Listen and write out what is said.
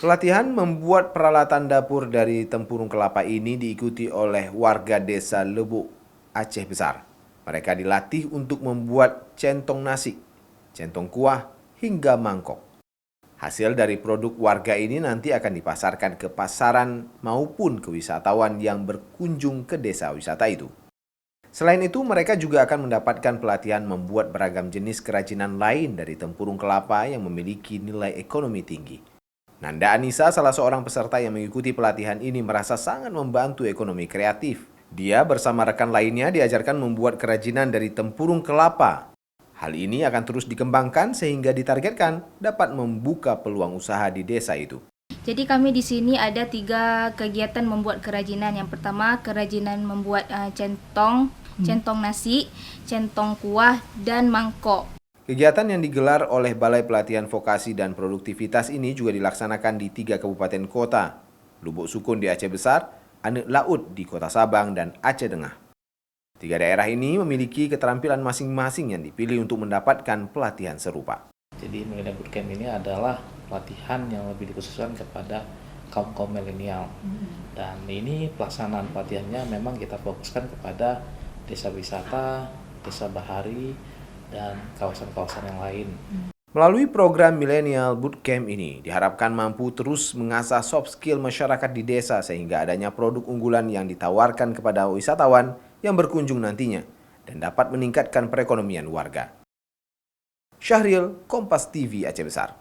Pelatihan membuat peralatan dapur dari tempurung kelapa ini diikuti oleh warga desa Lebuk, Aceh Besar. Mereka dilatih untuk membuat centong nasi, centong kuah, hingga mangkok. Hasil dari produk warga ini nanti akan dipasarkan ke pasaran maupun ke wisatawan yang berkunjung ke desa wisata itu. Selain itu, mereka juga akan mendapatkan pelatihan membuat beragam jenis kerajinan lain dari tempurung kelapa yang memiliki nilai ekonomi tinggi. Nanda Anissa, salah seorang peserta yang mengikuti pelatihan ini, merasa sangat membantu ekonomi kreatif. Dia bersama rekan lainnya diajarkan membuat kerajinan dari tempurung kelapa. Hal ini akan terus dikembangkan sehingga ditargetkan dapat membuka peluang usaha di desa itu. Jadi kami di sini ada 3 kegiatan membuat kerajinan. Yang pertama kerajinan membuat centong nasi, centong kuah, dan mangkok. Kegiatan yang digelar oleh Balai Pelatihan Vokasi dan Produktivitas ini juga dilaksanakan di 3 kabupaten kota, Lubuk Sukun di Aceh Besar, Anek Laut di Kota Sabang, dan Aceh Tengah. 3 daerah ini memiliki keterampilan masing-masing yang dipilih untuk mendapatkan pelatihan serupa. Jadi Millennial Bootcamp ini adalah pelatihan yang lebih dikhususkan kepada kaum milenial. Dan ini pelaksanaan pelatihannya memang kita fokuskan kepada desa wisata, desa bahari, dan kawasan-kawasan yang lain. Melalui program Millennial Bootcamp ini, diharapkan mampu terus mengasah soft skill masyarakat di desa sehingga adanya produk unggulan yang ditawarkan kepada wisatawan yang berkunjung nantinya dan dapat meningkatkan perekonomian warga. Syahril, Kompas TV Aceh Besar.